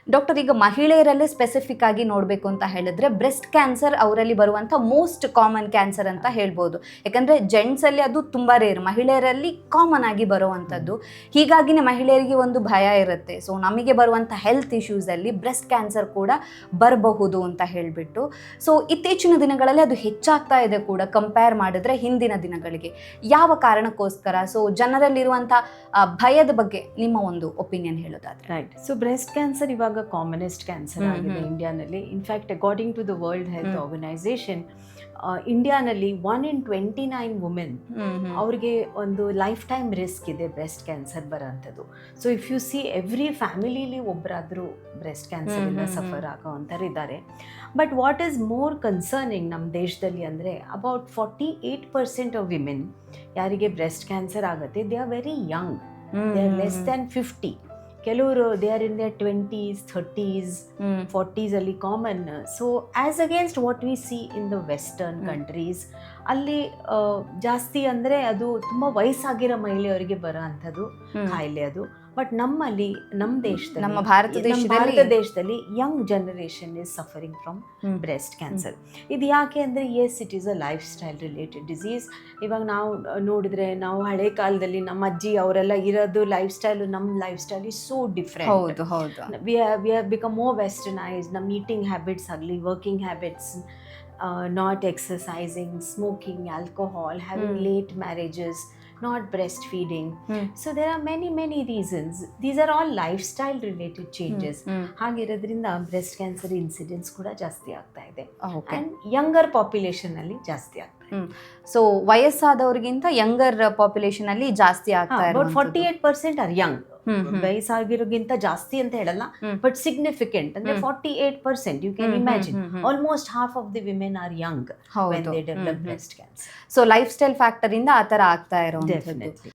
Doctor, ಈಗ ಮಹಿಳೆಯರಲ್ಲೇ specific ಆಗಿ ನೋಡಬೇಕು ಅಂತ ಹೇಳಿದ್ರೆ ಬ್ರೆಸ್ಟ್ ಕ್ಯಾನ್ಸರ್ ಅವರಲ್ಲಿ ಬರುವಂಥ ಮೋಸ್ಟ್ ಕಾಮನ್ ಕ್ಯಾನ್ಸರ್ ಅಂತ ಹೇಳ್ಬೋದು. ಯಾಕಂದರೆ ಜೆಂಟ್ಸಲ್ಲಿ ಅದು ತುಂಬ ರೇರ್, ಮಹಿಳೆಯರಲ್ಲಿ ಕಾಮನ್ ಆಗಿ ಬರುವಂಥದ್ದು. ಹೀಗಾಗಿನೇ ಮಹಿಳೆಯರಿಗೆ ಒಂದು ಭಯ ಇರುತ್ತೆ, ಸೊ ನಮಗೆ ಬರುವಂಥ ಹೆಲ್ತ್ ಇಶ್ಯೂಸಲ್ಲಿ ಬ್ರೆಸ್ಟ್ ಕ್ಯಾನ್ಸರ್ ಕೂಡ ಬರಬಹುದು ಅಂತ ಹೇಳಿಬಿಟ್ಟು. ಸೊ ಇತ್ತೀಚಿನ ದಿನಗಳಲ್ಲಿ ಅದು ಹೆಚ್ಚಾಗ್ತಾ ಇದೆ ಕೂಡ ಕಂಪೇರ್ ಮಾಡಿದ್ರೆ ಹಿಂದಿನ ದಿನಗಳಿಗೆ. ಯಾವ ಕಾರಣಕ್ಕೋಸ್ಕರ? ಸೊ ಜನರಲ್ಲಿರುವಂಥ ಭಯದ ಬಗ್ಗೆ ನಿಮ್ಮ ಒಂದು ಒಪಿನಿಯನ್ ಹೇಳೋದಾದ್ರೆ. ರೈಟ್. ಸೊ ಬ್ರೆಸ್ಟ್ ಕ್ಯಾನ್ಸರ್ ಇವಾಗ ಕಾಮನೆಸ್ಟ್ ಕ್ಯಾನ್ಸರ್ ಆಗಿದೆ ಇಂಡಿಯಾನಲ್ಲಿ. In fact according to the world health organisation, ಇಂಡಿಯಾನಲ್ಲಿ 1 in 29 ವುಮೆನ್ ಅವ್ರಿಗೆ ಒಂದು ಲೈಫ್ ಟೈಮ್ ರಿಸ್ಕ್ ಇದೆ ಬ್ರೆಸ್ಟ್ ಕ್ಯಾನ್ಸರ್ ಬರೋಂಥದ್ದು. So if you see every ಫ್ಯಾಮಿಲಿಲಿ ಒಬ್ಬರಾದರೂ ಬ್ರೆಸ್ಟ್ ಕ್ಯಾನ್ಸರಿಂದ ಸಫರ್ ಆಗೋವಂಥವ್ರು ಇದ್ದಾರೆ. But what is more concerning ನಮ್ಮ ದೇಶದಲ್ಲಿ ಅಂದರೆ ಅಬೌಟ್ 48% ಆಫ್ ವಿಮೆನ್ ಯಾರಿಗೆ ಬ್ರೆಸ್ಟ್ ಕ್ಯಾನ್ಸರ್ ಆಗುತ್ತೆ, they are very young, they are less than 50. ಕೆಲವರು they are in their 20s, 30s, 40s ಅಲ್ಲಿ common. So as against what we C in the western countries, ಅಲ್ಲಿ ಜಾಸ್ತಿ ಅಂದರೆ ಅದು ತುಂಬ ವಯಸ್ಸಾಗಿರೋ ಮಹಿಳೆಯವರಿಗೆ ಬರೋ ಅಂಥದ್ದು ಕಾಯಿಲೆ ಅದು. ಬಟ್ ನಮ್ಮಲ್ಲಿ ನಮ್ಮ ದೇಶದಲ್ಲಿ, ನಮ್ಮ ಭಾರತ ದೇಶದಲ್ಲಿ young generation is suffering from breast cancer. ಇದು ಯಾಕೆ ಅಂದರೆ yes, it is a life style related disease. ಇವಾಗ ನಾವು ನೋಡಿದ್ರೆ, ನಾವು ಹಳೆ ಕಾಲದಲ್ಲಿ ನಮ್ಮ ಅಜ್ಜಿ ಅವರೆಲ್ಲ ಇರೋದು ಲೈಫ್ ಸ್ಟೈಲು, ನಮ್ಮ life style is so different. We have become more westernise. ನಮ್ಮ ಈಟಿಂಗ್ ಹ್ಯಾಬಿಟ್ಸ್ ಆಗಲಿ, working habits, not exercising, smoking, alcohol, having late marriages, not breastfeeding. So there are many reasons. These are all lifestyle related changes. ಹಾಗಿರೋದ್ರಿಂದ breast cancer incidence ಕೂಡ ಜಾಸ್ತಿ ಆಗ್ತಾ ಇದೆ. And younger population ಅಲ್ಲಿ ಜಾಸ್ತಿ ಆಗ್ತಾ ಇದೆ. ಸೊ ವಯಸ್ಸಾದವ್ರಿಗಿಂತ ಯಂಗರ್ ಪಾಪ್ಯುಲೇಷನ್ ಅಲ್ಲಿ ಜಾಸ್ತಿ ಆಗ್ತಾ ಇದೆ. 48% ಆರ್ ಯಂಗ್. ವಯಸ್ಸಾಗಿರೋಗಿಂತ ಜಾಸ್ತಿ ಅಂತ ಹೇಳಲ್ಲ, ಬಟ್ ಸಿಗ್ನಿಫಿಕೆಂಟ್ ಅಂದ್ರೆ 48%. You can imagine almost half of the women are young when they develop breast cancer. So life style factor ಇಂದ ಆ ಥರ ಆಗ್ತಾ ಇರೋ. ಡೆಫಿನೆಟ್ಲಿ.